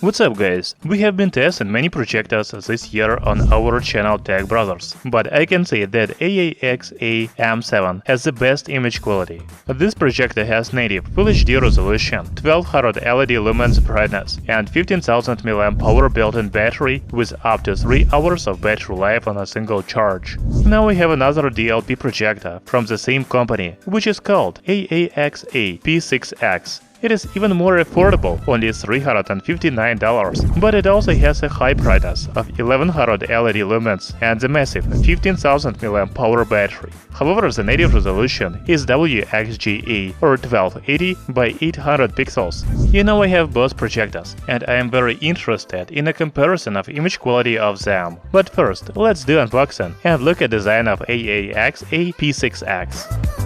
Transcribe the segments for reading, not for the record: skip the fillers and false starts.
What's up guys, we have been testing many projectors this year on our channel Tech Brothers, but I can say that AAXA M7 has the best image quality. This projector has native Full HD resolution, 1200 LED Lumens brightness, and 15,000 mAh power built-in battery with up to 3 hours of battery life on a single charge. Now we have another DLP projector from the same company, which is called AAXA P6X. It is even more affordable, only $359, but it also has a high brightness of 1100 LED lumens and the massive 15,000 mAh power battery. However, the native resolution is WXGA or 1280 by 800 pixels. You know, I have both projectors, and I am very interested in a comparison of image quality of them. But first, let's do unboxing and look at the design of AAXA P6X.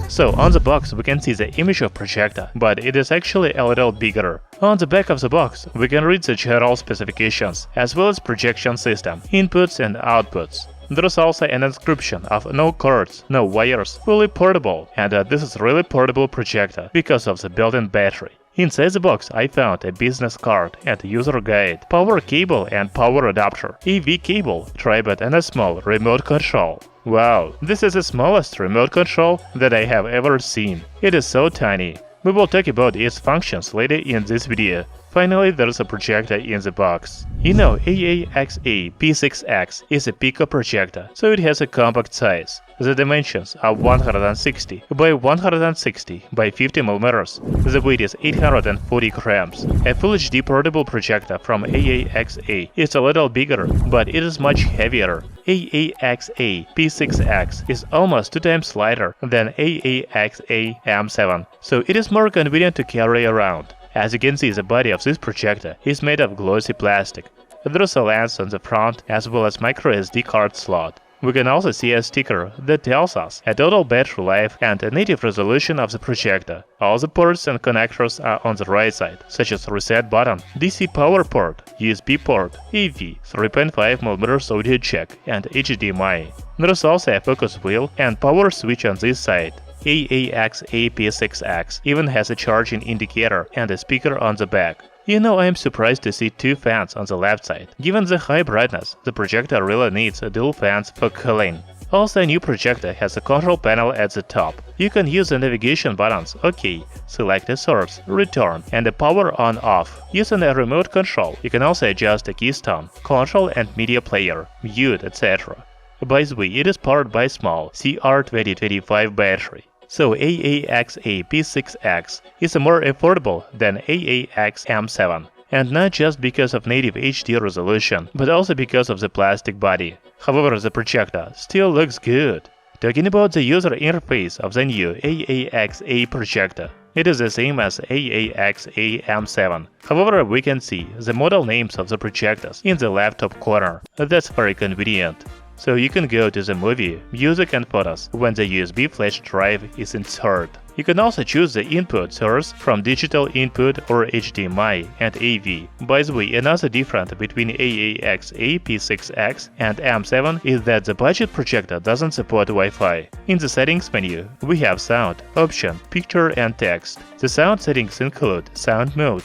So, on the box we can see the image of projector, but it is actually a little bigger. On the back of the box we can read the general specifications, as well as projection system, inputs and outputs. There is also an inscription of no cords, no wires, fully portable, and this is really portable projector because of the built-in battery. Inside the box I found a business card and user guide, power cable and power adapter, AV cable, tripod and a small remote control. Wow, this is the smallest remote control that I have ever seen. It is so tiny. We will talk about its functions later in this video. Finally, there's a projector in the box. You know, AAXA P6X is a Pico projector, so it has a compact size. The dimensions are 160 by 160 by 50 mm. The weight is 840 grams. A Full HD portable projector from AAXA is a little bigger, but it is much heavier. AAXA P6X is almost 2 times lighter than AAXA M7, so it is more convenient to carry around. As you can see, the body of this projector is made of glossy plastic. There is a lens on the front as well as microSD card slot. We can also see a sticker that tells us a total battery life and a native resolution of the projector. All the ports and connectors are on the right side, such as reset button, DC power port, USB port, AV, 3.5mm audio jack, and HDMI. There is also a focus wheel and power switch on this side. AAXA P6X even has a charging indicator and a speaker on the back. You know, I am surprised to see 2 fans on the left side. Given the high brightness, the projector really needs dual fans for cooling. Also, a new projector has a control panel at the top. You can use the navigation buttons OK, select a source, return, and a power on/off. Using a remote control, you can also adjust the keystone, control and media player, mute, etc. By the way, it is powered by small CR2025 battery. So AAXA P6X is more affordable than AAXA M7, and not just because of native HD resolution, but also because of the plastic body. However, the projector still looks good. Talking about the user interface of the new AAXA projector, it is the same as AAXA M7. However, we can see the model names of the projectors in the left top corner. That's very convenient. So you can go to the movie, music and photos when the USB flash drive is inserted. You can also choose the input source from digital input or HDMI and AV. By the way, another difference between AAXA P6X and M7 is that the budget projector doesn't support Wi-Fi. In the settings menu, we have sound, option, picture and text. The sound settings include sound mode,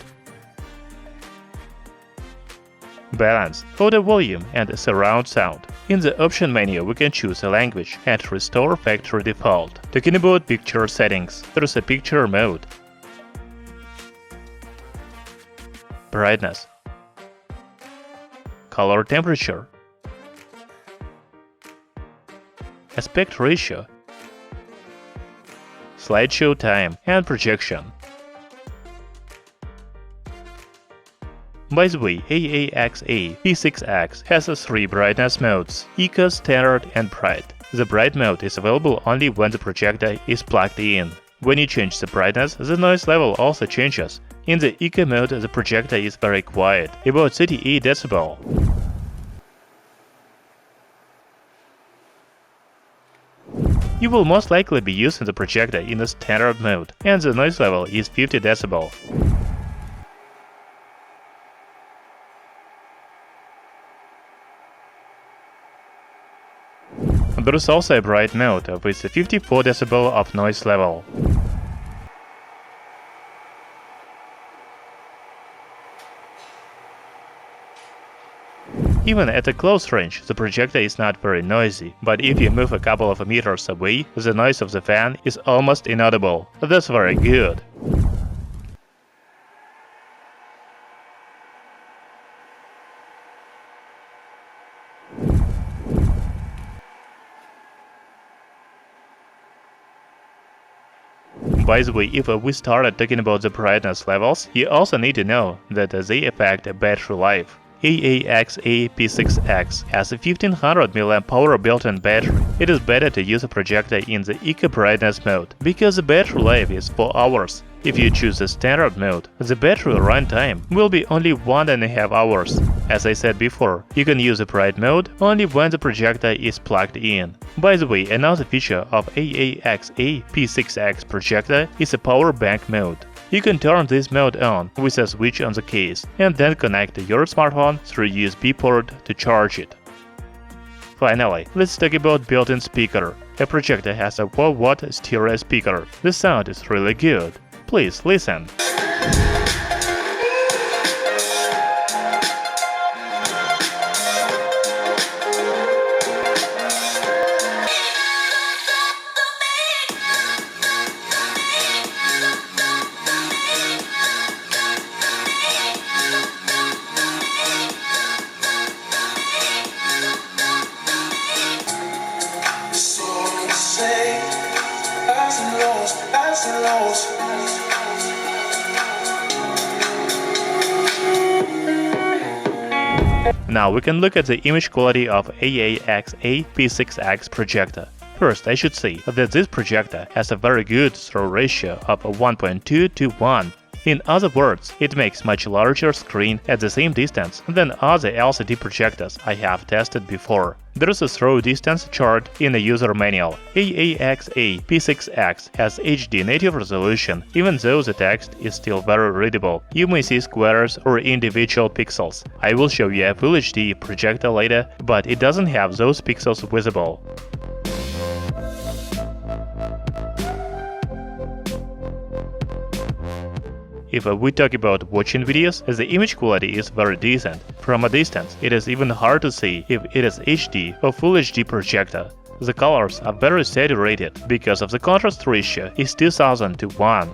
balance, audio volume and surround sound. In the option menu we can choose a language and restore factory default. Talking about picture settings, there is a picture mode, brightness, color temperature, aspect ratio, slideshow time and projection. By the way, AAXA P6X has 3 brightness modes: Eco, Standard and Bright. The Bright mode is available only when the projector is plugged in. When you change the brightness, the noise level also changes. In the Eco mode, the projector is very quiet, about 38 dB. You will most likely be using the projector in the Standard mode, and the noise level is 50 dB. There is also a bright mode with 54 dB of noise level. Even at a close range, the projector is not very noisy, but if you move a couple of meters away, the noise of the fan is almost inaudible. That's very good. By the way, if we started talking about the brightness levels, you also need to know that they affect battery life. AAXA P6X has a 1500 mAh power built-in battery. It is better to use a projector in the eco brightness mode, because the battery life is 4 hours. If you choose the standard mode, the battery runtime will be only 1.5 hours. As I said before, you can use the bright mode only when the projector is plugged in. By the way, another feature of AAXA P6X projector is a power bank mode. You can turn this mode on with a switch on the case, and then connect your smartphone through USB port to charge it. Finally, let's talk about built-in speaker. A projector has a 4-watt stereo speaker. The sound is really good. Please listen. Now we can look at the image quality of AAXA P6X projector. First, I should say that this projector has a very good throw ratio of 1.2 to 1. In other words, it makes much larger screen at the same distance than other LCD projectors I have tested before. There is a throw distance chart in the user manual. AAXA P6X has HD native resolution, even though the text is still very readable. You may see squares or individual pixels. I will show you a Full HD projector later, but it doesn't have those pixels visible. If we talk about watching videos, the image quality is very decent. From a distance, it is even hard to see if it is HD or Full HD projector. The colors are very saturated because of the contrast ratio is 2000 to 1.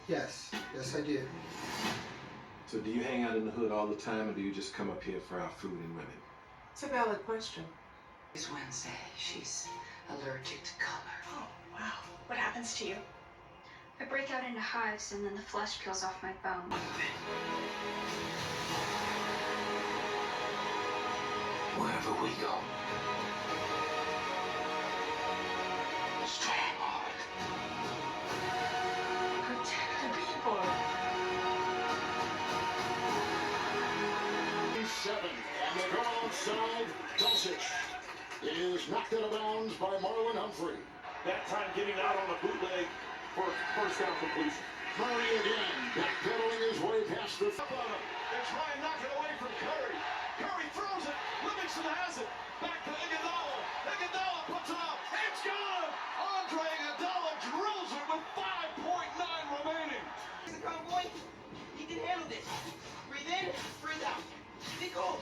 Yes, I did. So do you hang out in the hood all the time, or do you just come up here for our food and women? It's a valid question. It's Wednesday. She's allergic to color. Oh, wow. What happens to you? I break out into hives and then the flesh peels off my bone. Wherever we go, strong heart. Protect the people. A7, and they go outside. Dulcich is knocked out of bounds by Marlon Humphrey. That time getting out on a bootleg for first down completion. Murray again, backpedaling his way past the... They try and knock it away from Curry. Curry throws it. Livingston has it. Back to Iguodala. Iguodala puts it up. It's gone. Andre Iguodala drills it with 5.9 remaining. He's a grown boy. He can handle this. Breathe in, breathe out. Be cool.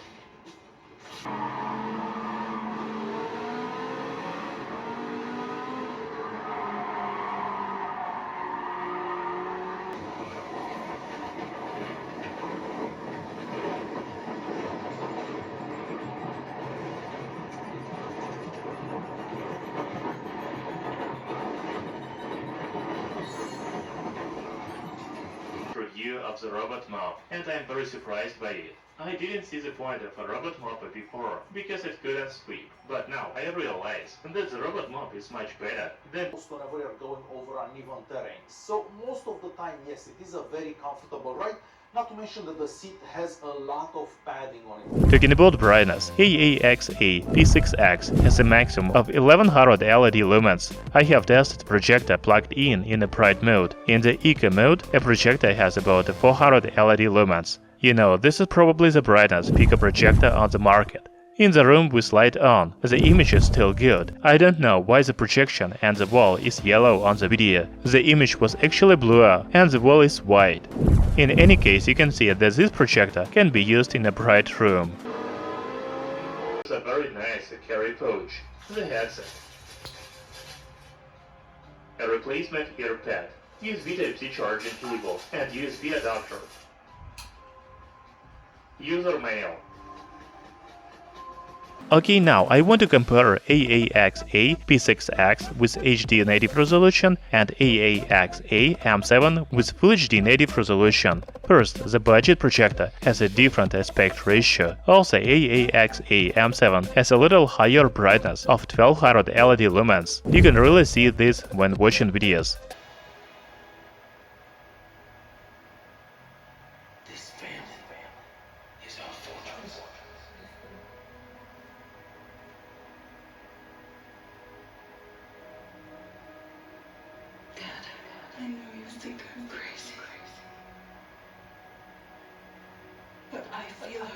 Review of the robot mouth, and I'm very surprised by it. I didn't see the point of a robot mop before, because it couldn't sweep. But now I realize that the robot mop is much better than whenever you're going over uneven terrain. So most of the time, yes, it is a very comfortable ride. Not to mention that the seat has a lot of padding on it. Talking about brightness, AAXA P6X has a maximum of 1100 LED lumens. I have tested projector plugged in a bright mode. In the eco mode, a projector has about 400 LED lumens. You know, this is probably the brightest pico projector on the market. In the room with light on, the image is still good. I don't know why the projection and the wall is yellow on the video. The image was actually bluer and the wall is white. In any case, you can see that this projector can be used in a bright room. It's a very nice carry pouch. The headset. A replacement ear pad. USB Type-C charging cable and USB adapter. User manual. Okay, now I want to compare AAXA P6X with HD native resolution and AAXA M7 with Full HD native resolution. First, the budget projector has a different aspect ratio. Also, AAXA M7 has a little higher brightness of 1200 LED lumens. You can really see this when watching videos. This family is our fortress. Dad, I know you think I'm crazy. But I feel her.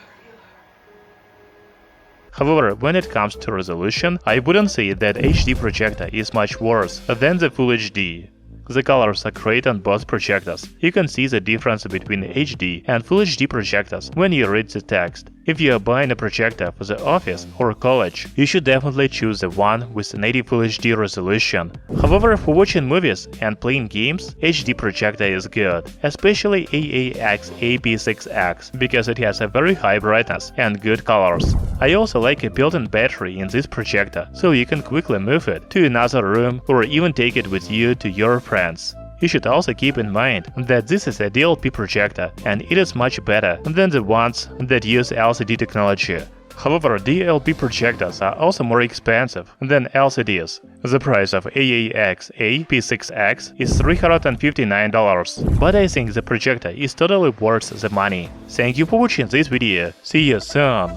However, when it comes to resolution, I wouldn't say that HD projector is much worse than the Full HD. The colors are great on both projectors. You can see the difference between HD and Full HD projectors when you read the text. If you are buying a projector for the office or college, you should definitely choose the one with native Full HD resolution. However, for watching movies and playing games, HD projector is good, especially AAXA P6X, because it has a very high brightness and good colors. I also like a built-in battery in this projector, so you can quickly move it to another room or even take it with you to your friends. You should also keep in mind that this is a DLP projector and it is much better than the ones that use LCD technology. However, DLP projectors are also more expensive than LCDs. The price of AAXA P6X is $359, but I think the projector is totally worth the money. Thank you for watching this video. See you soon!